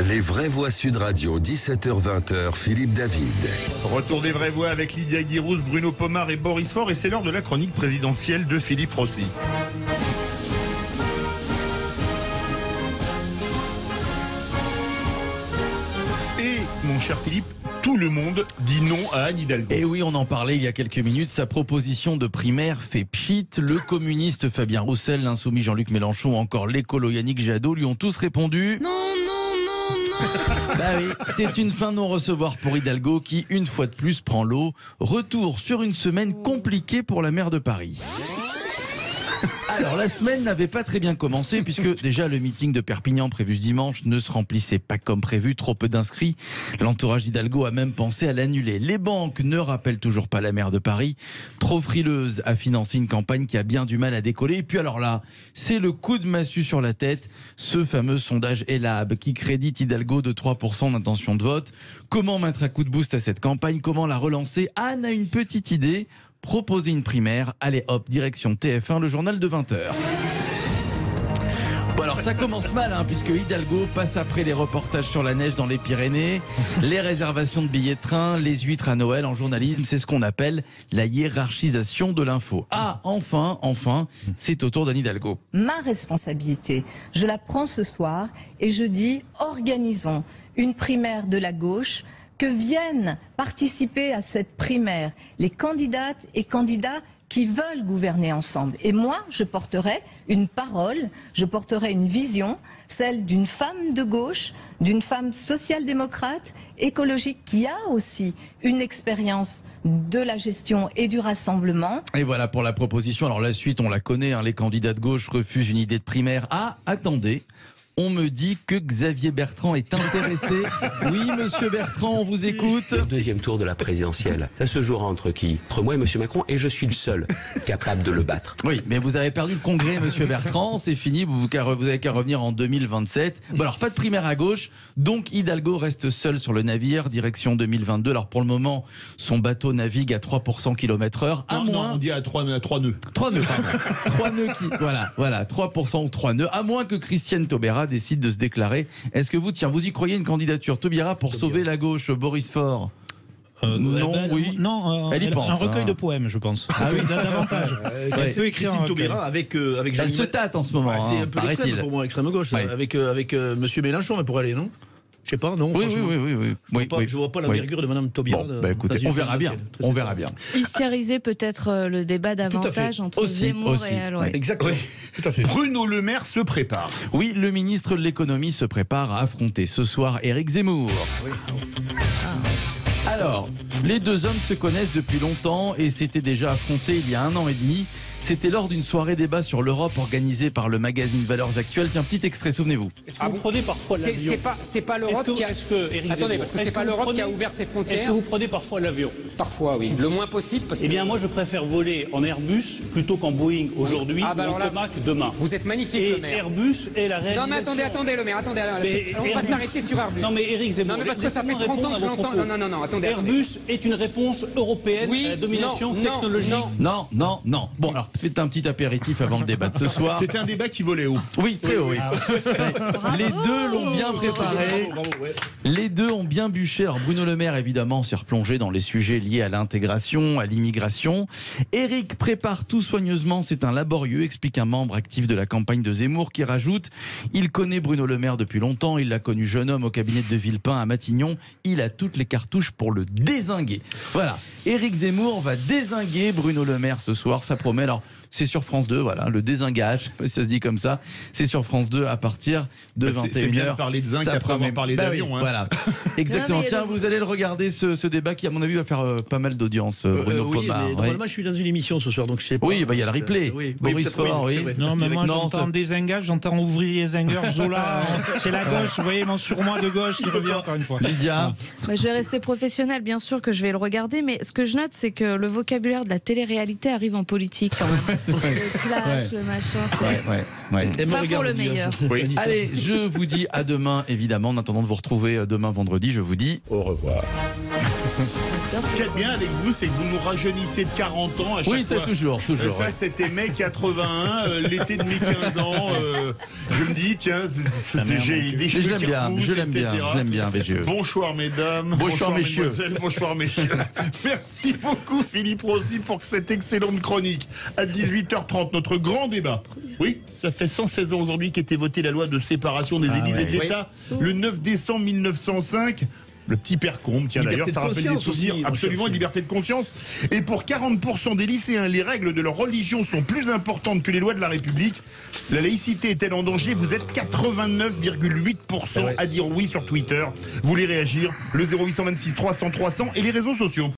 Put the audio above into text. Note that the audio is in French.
Les vraies voix Sud Radio, 17h-20h, Philippe David. Retour des vraies voix avec Lydia Guirousse, Bruno Pomar et Boris Faure. Et c'est l'heure de la chronique présidentielle de Philippe Rossi. Et mon cher Philippe, tout le monde dit non à Anne Hidalgo. Et oui, on en parlait il y a quelques minutes. Sa proposition de primaire fait pchit. Le communiste Fabien Roussel, l'insoumis Jean-Luc Mélenchon, encore l'écolo Yannick Jadot lui ont tous répondu non. Bah oui, c'est une fin de non-recevoir pour Hidalgo qui, une fois de plus, prend l'eau. Retour sur une semaine compliquée pour la maire de Paris. Alors, la semaine n'avait pas très bien commencé puisque déjà le meeting de Perpignan prévu ce dimanche ne se remplissait pas comme prévu, trop peu d'inscrits. L'entourage d'Hidalgo a même pensé à l'annuler. Les banques ne rappellent toujours pas la maire de Paris, trop frileuse à financer une campagne qui a bien du mal à décoller. Et puis alors là, c'est le coup de massue sur la tête, ce fameux sondage Elab qui crédite Hidalgo de 3% d'intention de vote. Comment mettre un coup de boost à cette campagne? Comment la relancer? Anne a une petite idée. Proposer une primaire, allez hop, direction TF1, le journal de 20h. Bon alors ça commence mal puisque Hidalgo passe après les reportages sur la neige dans les Pyrénées, les réservations de billets de train, les huîtres à Noël. En journalisme, c'est ce qu'on appelle la hiérarchisation de l'info. Ah, enfin, c'est au tour d'Anne Hidalgo. Ma responsabilité, je la prends ce soir et je dis organisons une primaire de la gauche, que viennent participer à cette primaire les candidates et candidats qui veulent gouverner ensemble. Et moi, je porterai une parole, je porterai une vision, celle d'une femme de gauche, d'une femme social-démocrate, écologique, qui a aussi une expérience de la gestion et du rassemblement. Et voilà pour la proposition. Alors la suite, on la connaît, les candidats de gauche refusent une idée de primaire. Ah, attendez, on me dit que Xavier Bertrand est intéressé. Oui, monsieur Bertrand, on vous écoute. Le deuxième tour de la présidentielle, ça se jouera entre qui? Entre moi et monsieur Macron, et je suis le seul capable de le battre. Oui, mais vous avez perdu le congrès, monsieur Bertrand, c'est fini, vous avez qu'à revenir en 2027. Bon alors, pas de primaire à gauche, donc Hidalgo reste seul sur le navire, direction 2022. Alors pour le moment, son bateau navigue à 3% km/h, Non, on dit à 3 nœuds. 3 nœuds, pardon. 3 nœuds qui, voilà, 3% ou 3 nœuds, à moins que Christiane Taubira décide de se déclarer. Est-ce que vous y croyez une candidature Taubira pour sauver la gauche? Boris Faure? Non, oui. Non, elle y pense. Un recueil de poèmes, je pense. Ah oui, davantage. Ouais. Christine Taubira avec Jean-Luc. Elle se tâte en ce moment. C'est un peu l'extrême pour moi, extrême gauche. Ouais. Avec monsieur Mélenchon, elle pourrait aller, non? Je sais pas, non? Oui. Je vois pas l'envergure de madame Taubira. Bon, écoutez, on verra bien. Hystériser peut-être le débat davantage entre Zemmour et elle. Ouais. Exactement. Tout à fait. Bruno Le Maire se prépare. Oui, le ministre de l'économie se prépare à affronter ce soir Éric Zemmour. Oui. Alors, les deux hommes se connaissent depuis longtemps et s'étaient déjà affrontés il y a 1 an et demi. C'était lors d'une soirée débat sur l'Europe organisée par le magazine Valeurs Actuelles. Tiens, petit extrait, souvenez-vous. Est-ce que vous prenez parfois l'avion? C'est pas l'Europe qui a... Attendez, parce que c'est pas l'Europe qui a ouvert ses frontières. Est-ce que vous prenez parfois l'avion? Parfois, oui. Le moins possible. Parce que... Eh bien, moi, je préfère voler en Airbus plutôt qu'en Boeing aujourd'hui ou en Comac demain. Vous êtes magnifique, et Le Maire. Airbus est la réalisation... Non, mais attendez, Le Maire, attendez. On va s'arrêter sur Airbus. Non, mais Éric Zemmour... Non, mais parce que ça fait 30 ans que je l'entends. Non, attendez. Airbus est une réponse européenne à la domination technologique. Non. Bon, alors, faites un petit apéritif avant le débat de ce soir. C'était un débat qui volait haut. Oui, très haut, oui. Les deux l'ont bien préparé. Les deux ont bien bûché. Alors Bruno Le Maire, évidemment, s'est replongé dans les sujets liés à l'intégration, à l'immigration. Éric prépare tout soigneusement. C'est un laborieux, explique un membre actif de la campagne de Zemmour qui rajoute: il connaît Bruno Le Maire depuis longtemps. Il l'a connu jeune homme au cabinet de Villepin à Matignon. Il a toutes les cartouches pour le dézinguer. Voilà. Éric Zemmour va dézinguer Bruno Le Maire ce soir. Ça promet. Alors, c'est sur France 2, voilà, le désingage, ça se dit comme ça. C'est sur France 2 à partir de 21h. C'est bien de parler de zinc après avoir parlé d'avion. Oui, voilà, exactement. Tiens, vous allez le regarder, ce débat qui, à mon avis, va faire pas mal d'audience, Bruno Pomar. Normalement, je suis dans une émission ce soir, donc je sais pas. Oui, il y a le replay. Boris Faure, oui. Non, mais moi, j'entends désingage, j'entends ouvrier Zinger, Zola. C'est la gauche, vous voyez, mon surmoi de gauche qui revient encore une fois. Lydia. Je vais rester professionnelle, bien sûr que je vais le regarder, mais ce que je note, c'est que le vocabulaire de la télé-réalité arrive en politique quand même. Le machin, c'est pas pour le meilleur. Oui. Allez, je vous dis à demain, évidemment. En attendant de vous retrouver demain vendredi, je vous dis au revoir. Ce qu'il y a de bien avec vous, c'est que vous nous rajeunissez de 40 ans à chaque fois. Oui, ça toujours. Ça, ouais. c'était mai 81, l'été de mes 15 ans. Je me dis, tiens, j'ai des cheveux qui repoussent, je l'aime bien, Bézieux. Bonsoir, mesdames. Bonsoir, messieurs. Mesdemoiselles. Bonsoir, messieurs. Merci beaucoup, Philippe Rossi, pour cette excellente chronique. À 18h30, notre grand débat. Oui, ça fait 116 ans aujourd'hui qu'était votée la loi de séparation des Églises et de l'État. Le 9 décembre 1905. Le petit père Combe, tiens d'ailleurs, ça rappelle des souvenirs, absolument, liberté de conscience. Et pour 40% des lycéens, les règles de leur religion sont plus importantes que les lois de la République. La laïcité est-elle en danger? Vous êtes 89,8% à dire oui sur Twitter. Vous voulez réagir? Le 0826 300 300 et les réseaux sociaux.